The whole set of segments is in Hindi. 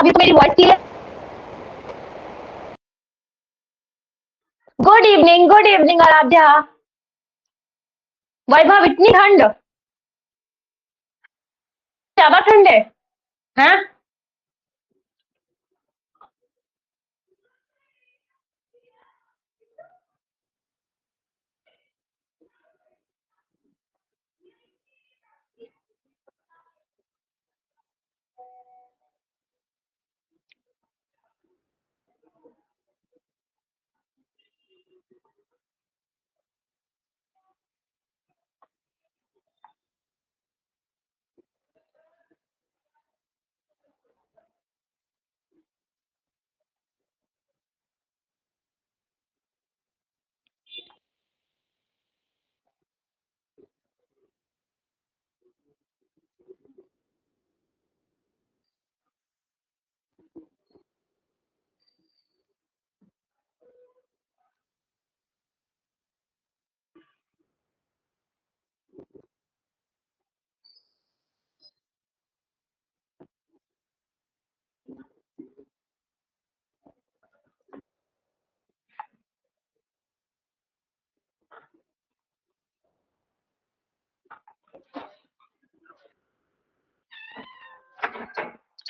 अभी तो मेरी voice clear. Good evening Aaradhya. Vaibhav, इतनी ठंड? ज्यादा ठंड है? हैं?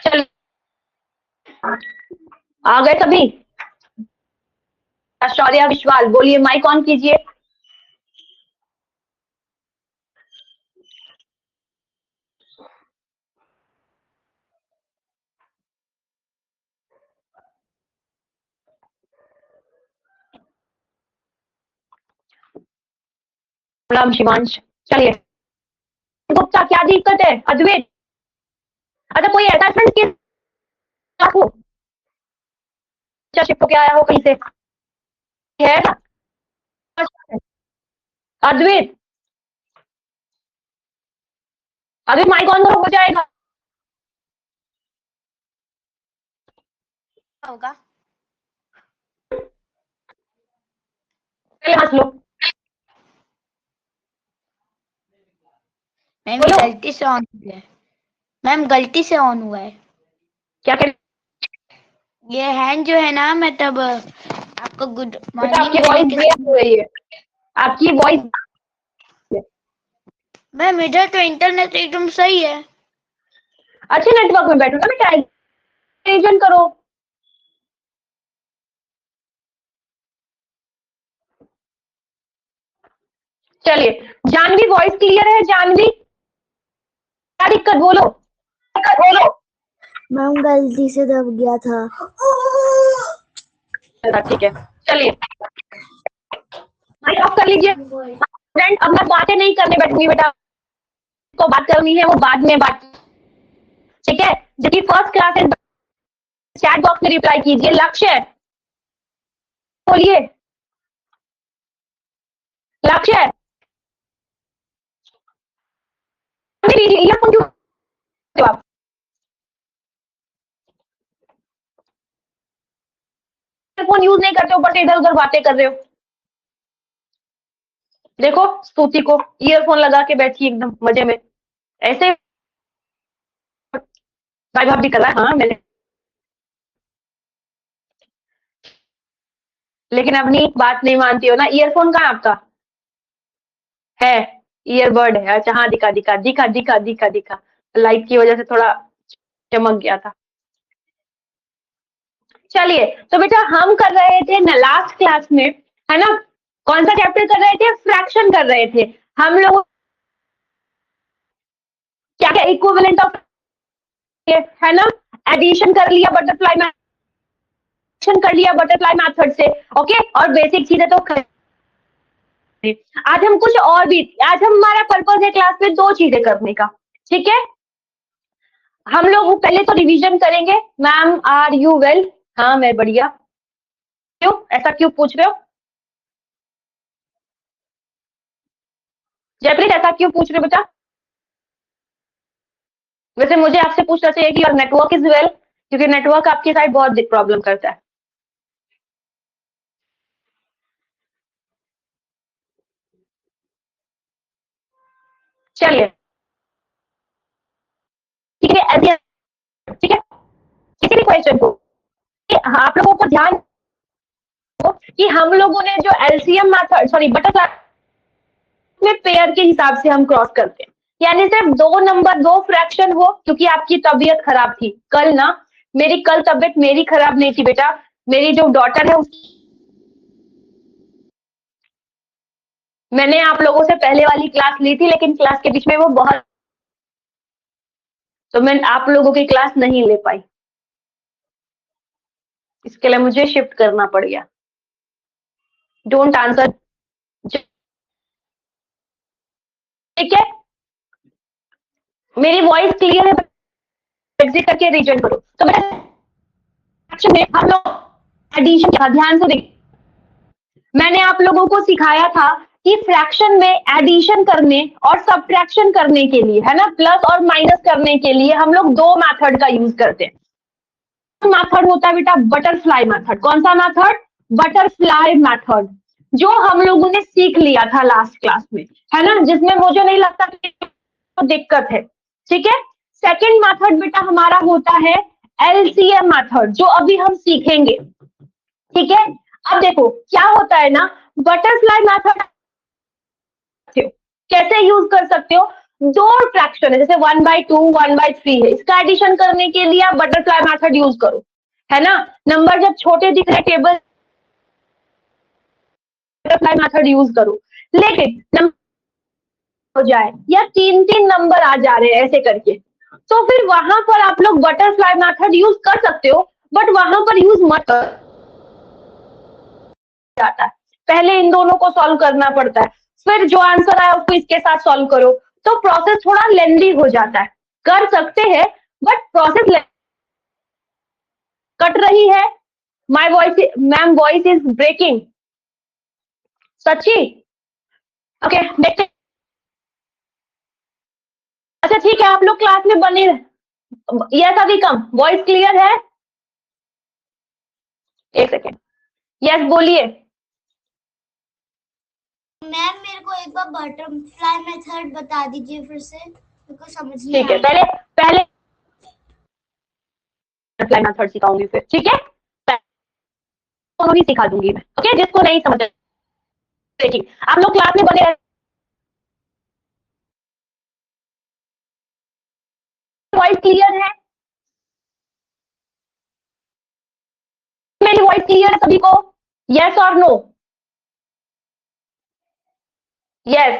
चल, आ गए सभी? शौर्या विश्वाल, बोलिए, माइक ऑन कीजिए। राम शिवांश, चलिए। गुप्ता, क्या दिक्कत है? अद्वैत, अच्छा कोई अटैचमेंट के आपको शिफ्ट होके आया हो कहीं से? है ना? अद्वैत, अद्वैत माइक ऑन करो, हो जाएगा। होगा। पहले हंस लो। मैम बोलो, गलती से ऑन हुआ है। मैम गलती से ऑन हुआ है। क्या कह ये हैंड जो है ना, मैं तब आपको गुड बेटा? आपकी मॉर्निंग कहने वॉइस के ब्रेक हो रही है। आपकी वॉइस, मैम इधर तो इंटरनेट एकदम सही है। अच्छे नेटवर्क में बैठो ना बेटा, एंगेजमेंट करो। चलिए, जानवी वॉइस क्लियर है? जानवी, क्या दिक्कत? बोलो, दिक्कत बोलो। मैम गलती से दब गया था। ठीक है, चलिए माइक ऑफ कर लीजिए। फ्रेंड, अब मैं बातें नहीं करने बैठूंगी बेटा, को बात करनी है वो बाद में बात, ठीक है? जबकि फर्स्ट क्लास है, चैट बॉक्स में रिप्लाई कीजिए। लक्ष्य, बोलिए। लक्ष्य, ईयरफोन क्यों आप ईयरफोन यूज नहीं करते हो, बट इधर उधर बातें कर रहे हो? देखो स्तुति को, ईयरफोन लगा के बैठी एकदम मजे में, ऐसे भाई भाभी भी कर रहा है। हाँ मैंने, लेकिन अपनी बात नहीं मानती हो ना। ईयरफोन कहाँ है आपका? है, ईयरबड है? अच्छा हाँ, दिखा दिखा दिखा दिखा दिखा दिखा, लाइट की वजह से थोड़ा चमक गया था। चलिए, तो बेटा हम कर रहे थे ना लास्ट क्लास में, है ना? कौन सा चैप्टर कर रहे थे? फ्रैक्शन कर रहे थे हम लोग। क्या क्या इक्विवेलेंट ऑफ, है ना? एडिशन कर लिया बटरफ्लाई मैथड, कर लिया बटरफ्लाई मेथड से, ओके? और बेसिक चीजें तो आज हम कुछ और भी, आज हमारा पर्पज है क्लास में दो चीजें करने का, ठीक है? हम लोग पहले तो रिवीजन करेंगे। Ma'am are you well? हाँ मैं बढ़िया। क्यों ऐसा क्यों पूछ रहे हो जयप्रीत? ऐसा क्यों पूछ रहे हो बेटा? वैसे मुझे आपसे पूछना चाहिए कि योर नेटवर्क इज वेल, क्योंकि नेटवर्क आपकी साइड बहुत प्रॉब्लम करता है। चलिए ठीक है, ठीक है, किसी भी क्वेश्चन को, आप लोगों को ध्यान हो कि हम लोगों ने जो एलसीएम मेथड, सॉरी बटरफ्लाई में पेयर के हिसाब से हम क्रॉस करते हैं, यानी सिर्फ 2 नंबर 2 फ्रैक्शन हो, क्योंकि आपकी तबीयत खराब थी कल ना, मेरी कल तबीयत मेरी खराब नहीं थी बेटा, मेरी जो डॉटर है उसकी, मैंने आप लोगों से पहले वाली क्लास ली थी, लेकिन क्लास के बीच में वो बहुत, तो मैं आप लोगों की क्लास नहीं ले पाई, इसके लिए मुझे शिफ्ट करना पड़ गया। डोंट आंसर, ठीक है, मेरी वॉइस क्लियर है, एग्जिट करके रीजन करो। तो बेटा में हम लोग एडिशन का ध्यान से देखिए, मैंने आप लोगों को सिखाया था कि फ्रैक्शन में एडिशन करने और सब्ट्रैक्शन करने के लिए, है ना, प्लस और माइनस करने के लिए हम लोग 2 मेथड का यूज करते हैं। मेथड होता है बेटा बटरफ्लाई मेथड। कौन सा मेथड? बटरफ्लाई मेथड, जो हम लोगों ने सीख लिया था लास्ट क्लास में, है ना, जिसमें मुझे नहीं लगता कि दिक्कत है, ठीक है। सेकंड मेथड बेटा हमारा होता है एलसीएम मेथड, जो अभी हम सीखेंगे, ठीक है। अब देखो क्या होता है ना, बटरफ्लाई मेथड कैसे यूज कर सकते हो, 2 फ्रैक्शन है, जैसे 1/2 1/3 है, इसका एडिशन करने के लिए आप बटरफ्लाई मेथड यूज करो, है ना। नंबर जब छोटे दिख रहे टेबल, बटरफ्लाई मेथड यूज करो, लेकिन नंबर हो जाए या 3-3 नंबर आ जा रहे हैं ऐसे करके, तो फिर वहां पर आप लोग बटरफ्लाई मेथड यूज कर सकते हो, बट वहां पर यूज मत कर जाता है, पहले इन दोनों को सॉल्व करना पड़ता है, फिर जो आंसर आया उसको इसके साथ सॉल्व करो, तो प्रोसेस थोड़ा लेंदी हो जाता है। कर सकते हैं बट प्रोसेस कट रही है। My voice ma'am, voice is breaking सच्ची। ओके देखते, अच्छा ठीक है, आप लोग क्लास में बने, यस अभी कम, वॉइस क्लियर है? एक सेकेंड, यस बोलिए। मैम मेरे को एक बार बटरफ्लाई मेथड बता दीजिए फिर से, मेरे को समझ नहीं ठीक है, आया। पहले बटरफ्लाई मेथड सिखाऊंगी फिर, ठीक है, दोनों ही सिखा दूंगी मैं, ओके। जिसको नहीं समझ, देखिए आप लोग क्लास में बने, वॉइस क्लियर है? मेरी वॉइस क्लियर है सभी को? यस और नो? Yes,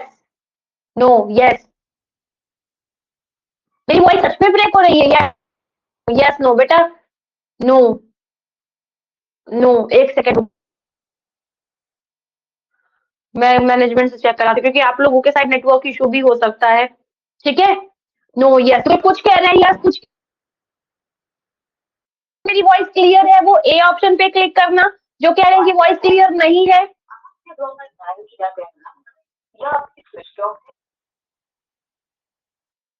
no, yes. मेरी वॉइस सच में ब्रेक हो रही है? यस, नो बेटा, नो, नो, एक सेकेंड, मैं मैनेजमेंट से चेक कराती हूँ, क्योंकि आप लोगों के साइड नेटवर्क इशू भी हो सकता है, ठीक है। नो, यस, तो कुछ कह रहे हैं यस, कुछ मेरी वॉइस क्लियर है, वो ए ऑप्शन पे क्लिक करना, जो कह रहे हैं कि वॉइस क्लियर नहीं है।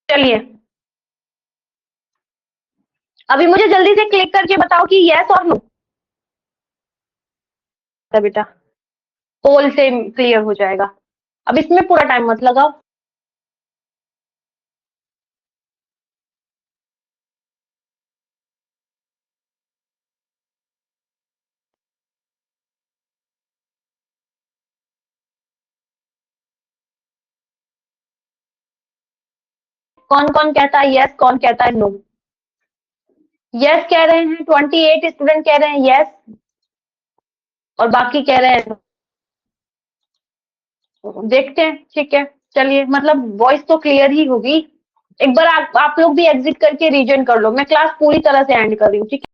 चलिए अभी मुझे जल्दी से क्लिक करके बताओ कि यस और नो बेटा, पोल से क्लियर हो जाएगा। अब इसमें पूरा टाइम मत लगाओ। कौन कौन कहता है यस, कौन कहता है नो? यस कह रहे हैं 28 स्टूडेंट कह रहे हैं यस, और बाकी कह रहे हैं, देखते हैं, ठीक है। चलिए, मतलब वॉइस तो क्लियर ही होगी। एक बार आप लोग भी एग्जिट करके रीजन कर लो, मैं क्लास पूरी तरह से एंड कर रही हूँ, ठीक है।